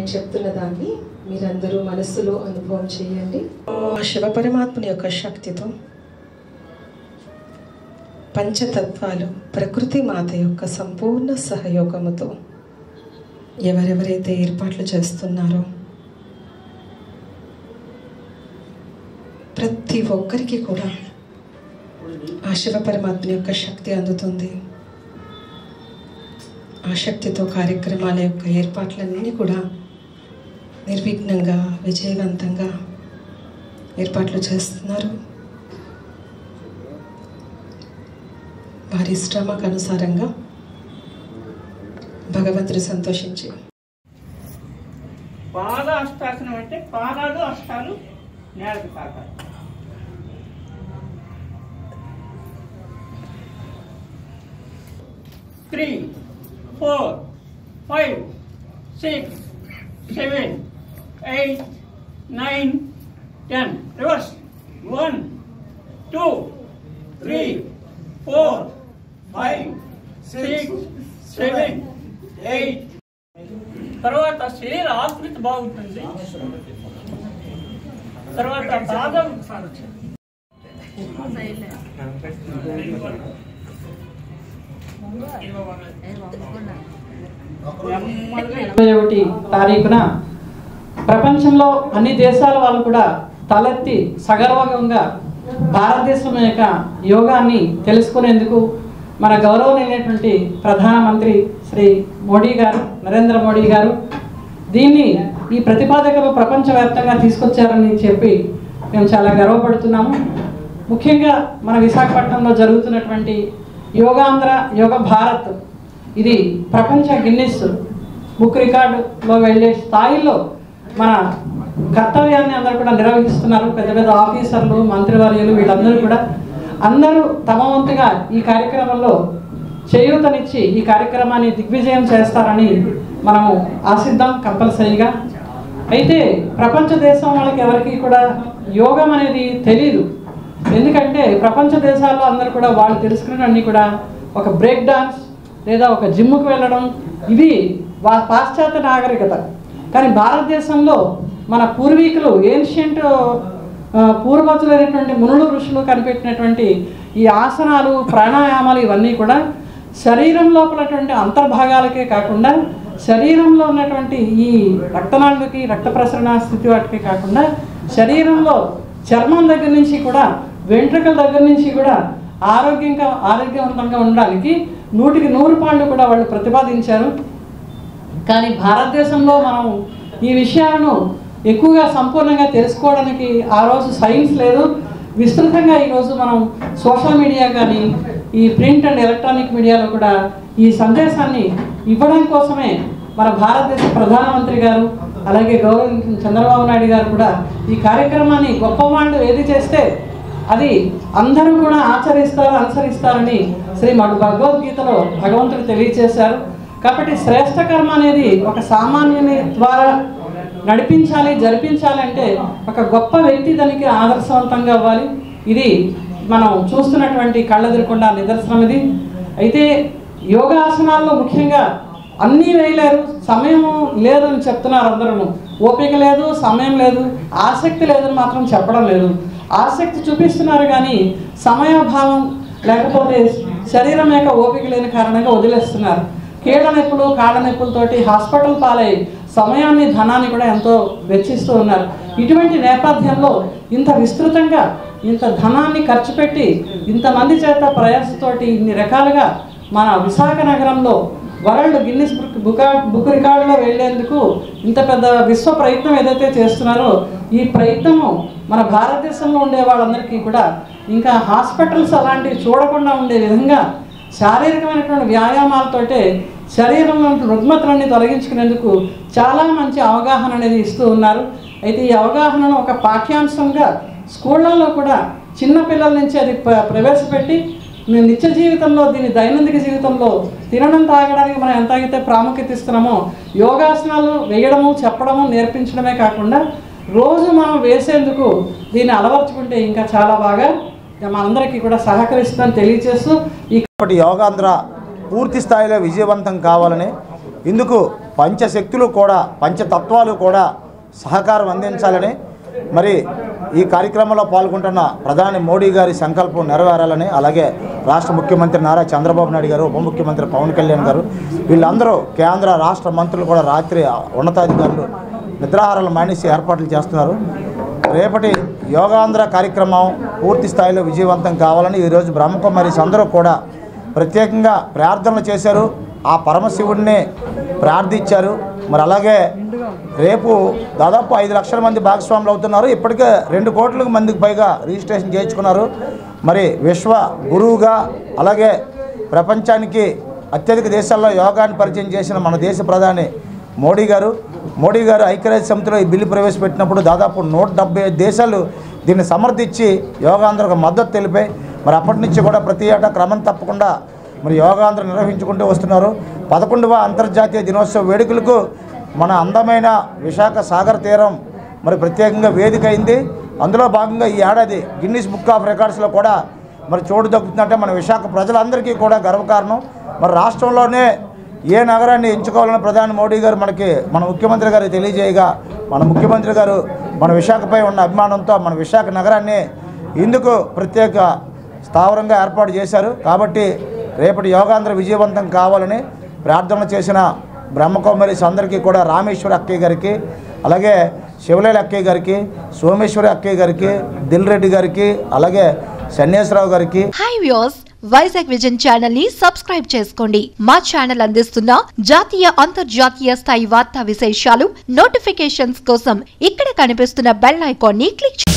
నేను చెప్తున్న దాన్ని మీరందరూ మనస్సులో అనుభవం చేయండి. శివ పరమాత్మని యొక్క శక్తితో పంచతత్వాలు ప్రకృతి మాత యొక్క సంపూర్ణ సహయోగముతో ఎవరెవరైతే ఏర్పాట్లు చేస్తున్నారో ప్రతి ఒక్కరికి కూడా ఆ శివ పరమాత్మని యొక్క శక్తి అందుతుంది. ఆ శక్తితో కార్యక్రమాల యొక్క ఏర్పాట్లన్నీ కూడా నిర్విఘ్నంగా విజయవంతంగా ఏర్పాట్లు చేస్తున్నారు. వారి శ్రమకు అనుసారంగా భగవంతుడు సంతోషించి పాద అష్టాసనం అంటే పాదాలు అష్టాలు నేలకు తాకాలి. 3, 4, 5, 6, 7, 8, 9, 10. Reverse. 1, 2, 3, 4, 5, 6, 7, 8. తర్వాత శరీర ఆకృతి బాగుంటుంది. తర్వాత పాదం తారీఖున ప్రపంచంలో అన్ని దేశాల వాళ్ళు కూడా తలెత్తి సగర్వంగా భారతదేశం యొక్క యోగాన్ని తెలుసుకునేందుకు మన గౌరవనీయమైనటువంటి ప్రధానమంత్రి శ్రీ మోడీ గారు, నరేంద్ర మోడీ గారు దీన్ని ఈ ప్రతిపాదకలు ప్రపంచవ్యాప్తంగా తీసుకొచ్చారని చెప్పి మేము చాలా గర్వపడుతున్నాము. ముఖ్యంగా మన విశాఖపట్నంలో జరుగుతున్నటువంటి యోగాంధ్ర యోగ భారత్ ఇది ప్రపంచ గిన్నిస్ బుక్ రికార్డులో వెళ్ళే స్థాయిలో మన కర్తవ్యాన్ని అందరూ కూడా నిర్వహిస్తున్నారు. పెద్ద పెద్ద ఆఫీసర్లు, మంత్రివర్యులు వీళ్ళందరూ కూడా అందరూ తమ వంతుగా ఈ కార్యక్రమంలో చేయూతనిచ్చి ఈ కార్యక్రమాన్ని దిగ్విజయం చేస్తారని మనము ఆశిద్దాం కంపల్సరీగా. అయితే ప్రపంచ దేశం వాళ్ళకి ఎవరికి కూడా యోగం అనేది తెలీదు. ఎందుకంటే ప్రపంచ దేశాల్లో అందరూ కూడా వాళ్ళు తెలుసుకున్నవన్నీ కూడా ఒక బ్రేక్ డాన్స్ లేదా ఒక జిమ్కి వెళ్ళడం ఇవి పాశ్చాత్య నాగరికత. కానీ భారతదేశంలో మన పూర్వీకులు ఏన్షియంట్ పూర్వజులైనటువంటి మునులు ఋషులు కనిపెట్టినటువంటి ఈ ఆసనాలు ప్రాణాయామాలు ఇవన్నీ కూడా శరీరం లోపలటువంటి అంతర్భాగాలకే కాకుండా శరీరంలో ఉన్నటువంటి ఈ రక్తనాళాలకి రక్త ప్రసరణ స్థితి వాటికి కాకుండా శరీరంలో చర్మం దగ్గర నుంచి కూడా వెంట్రుకల దగ్గర నుంచి కూడా ఆరోగ్యవంతంగా ఉండడానికి 100కి 100 పాళ్ళు కూడా వాళ్ళు ప్రతిపాదించారు. కానీ భారతదేశంలో మనం ఈ విషయాలను ఎక్కువగా సంపూర్ణంగా తెలుసుకోవడానికి ఆ రోజు సైన్స్ లేదు. విస్తృతంగా ఈరోజు మనం సోషల్ మీడియా కానీ ఈ ప్రింట్ అండ్ ఎలక్ట్రానిక్ మీడియాలో కూడా ఈ సందేశాన్ని ఇవ్వడం కోసమే మన భారతదేశ ప్రధానమంత్రి గారు అలాగే గౌరవ చంద్రబాబు నాయుడు గారు కూడా ఈ కార్యక్రమాన్ని గొప్పవాళ్ళు ఏది చేస్తే అది అందరూ కూడా ఆచరిస్తారు, అనుసరిస్తారని శ్రీమద్ భగవద్గీతలో భగవంతుడు తెలియజేశారు. కాబట్టి శ్రేష్ఠ కర్మ అనేది ఒక సామాన్యుని ద్వారా నడిపించాలి, జరిపించాలంటే ఒక గొప్ప వ్యక్తి దానికి ఆదర్శవంతంగా అవ్వాలి. ఇది మనం చూస్తున్నటువంటి కళ్ళెదురకుండా నిదర్శనం ఇది. అయితే యోగాసనాల్లో ముఖ్యంగా అన్నీ వేయలేరు, సమయం లేదని చెప్తున్నారు అందరూ. ఓపిక లేదు, సమయం లేదు, ఆసక్తి లేదని మాత్రం చెప్పడం లేదు. ఆసక్తి చూపిస్తున్నారు కానీ సమయాభావం లేకపోతే శరీరం యొక్క ఓపిక లేని కారణంగా వదిలేస్తున్నారు. కీళ్ళ నొప్పులు, కాళ్ళ నొప్పులతోటి హాస్పిటల్ పాలై సమయాన్ని ధనాన్ని కూడా ఎంతో వెచ్చిస్తూ ఉన్నారు. ఇటువంటి నేపథ్యంలో ఇంత విస్తృతంగా ఇంత ధనాన్ని ఖర్చు పెట్టి ఇంతమంది చేత ప్రయాసతోటి ఇన్ని రకాలుగా మన విశాఖ నగరంలో వరల్డ్ గిన్నిస్ బుక్ రికార్డులో వెళ్లేందుకు ఇంత పెద్ద విశ్వ ప్రయత్నం ఏదైతే చేస్తున్నారో ఈ ప్రయత్నము మన భారతదేశంలో ఉండే వాళ్ళందరికీ కూడా ఇంకా హాస్పిటల్స్ అలాంటివి చూడకుండా ఉండే విధంగా శారీరకమైనటువంటి వ్యాయామాలతోటే శరీరంలో రుగ్మతలన్నీ తొలగించుకునేందుకు చాలా మంచి అవగాహన అనేది ఇస్తూ ఉన్నారు. అయితే ఈ అవగాహనను ఒక పాఠ్యాంశంగా స్కూళ్ళల్లో కూడా చిన్నపిల్లల నుంచి అది ప్రవేశపెట్టి నిత్య జీవితంలో దీని దైనందిక జీవితంలో తినడం తాగడానికి మనం ఎంత అయితే ప్రాముఖ్యత ఇస్తున్నామో యోగాసనాలు వేయడము, చెప్పడము, నేర్పించడమే కాకుండా రోజు మనం వేసేందుకు దీన్ని అలవర్చుకుంటే ఇంకా చాలా బాగా మనందరికీ కూడా సహకరిస్తుందని తెలియజేస్తూ ఇప్పటి యోగాంధ్ర పూర్తి స్థాయిలో విజయవంతం కావాలని ఇందుకు పంచశక్తులు కూడా పంచతత్వాలు కూడా సహకారం అందించాలని మరి ఈ కార్యక్రమంలో పాల్గొంటున్న ప్రధాని మోడీ గారి సంకల్పం నెరవేరాలని, అలాగే రాష్ట్ర ముఖ్యమంత్రి నారా చంద్రబాబు నాయుడు గారు, ఉప ముఖ్యమంత్రి పవన్ కళ్యాణ్ గారు, వీళ్ళందరూ కేంద్ర రాష్ట్ర మంత్రులు కూడా రాత్రి ఉన్నతాధికారులు నిద్రాహారాలు మానేసి ఏర్పాట్లు చేస్తున్నారు. రేపటి యోగాంధ్ర కార్యక్రమం పూర్తి స్థాయిలో విజయవంతం కావాలని ఈరోజు బ్రహ్మకుమారీస్ అందరూ కూడా ప్రత్యేకంగా ప్రార్థనలు చేశారు. ఆ పరమశివుడిని ప్రార్థించారు. మరి అలాగే రేపు దాదాపు 5 లక్షల మంది భాగస్వాములు అవుతున్నారు. ఇప్పటికే 2 కోట్ల మందికి పైగా రిజిస్ట్రేషన్ చేయించుకున్నారు. మరి విశ్వ గురువుగా అలాగే ప్రపంచానికి అత్యధిక దేశాల్లో యోగాన్ని పరిచయం చేసిన మన దేశ ప్రధాని మోడీ గారు ఐక్యరాజ్య సమితిలో ఈ బిల్లు ప్రవేశపెట్టినప్పుడు దాదాపు 175 దేశాలు దీన్ని సమర్థించి యోగాంధ్రకు మద్దతు తెలిపాయి. మరి అప్పటి నుంచి కూడా ప్రతి ఏటా క్రమం తప్పకుండా మరి యోగాంధ్ర నిర్వహించుకుంటూ వస్తున్నారు. 11వ అంతర్జాతీయ దినోత్సవ వేడుకలకు మన అందమైన విశాఖ సాగర్ తీరం మరి ప్రత్యేకంగా వేదిక అయింది. అందులో భాగంగా ఈ ఏడాది గిన్నిస్ బుక్ ఆఫ్ రికార్డ్స్లో కూడా మరి చోటు దక్కుతుందంటే మన విశాఖ ప్రజలందరికీ కూడా గర్వకారణం. మరి రాష్ట్రంలోనే ఏ నగరాన్ని ఎంచుకోవాలని ప్రధాని మోడీ గారు మన ముఖ్యమంత్రి గారు తెలియజేయగా, మన ముఖ్యమంత్రి గారు మన విశాఖపై ఉన్న అభిమానంతో మన విశాఖ నగరాన్ని ఇందుకు ప్రత్యేక స్థావరంగా ఏర్పాటు చేశారు. కాబట్టి రేపటి యోగాంధ్ర విజయవంతం కావాలని ప్రార్థన చేసిన బ్రహ్మకుమారీస్ అందరికీ కూడా రామేశ్వరి అక్కయ్య గారికి, అలాగే శివలేల అక్కయ్య గారికి, సోమేశ్వరి అక్కయ్య గారికి, దిల్ రెడ్డి గారికి, అలాగే సన్యాసరావు గారికి. High viewers, Vizag vision channel ని సబ్స్క్రైబ్ చేసుకోండి. మా ఛానల్ అందిస్తున్న జాతీయ అంతర్జాతీయ స్థాయి వార్తా విశేషాలు నోటిఫికేషన్స్ కోసం ఇక్కడ కనిపిస్తున్న బెల్ ఐకాన్ ని క్లిక్ చేయండి.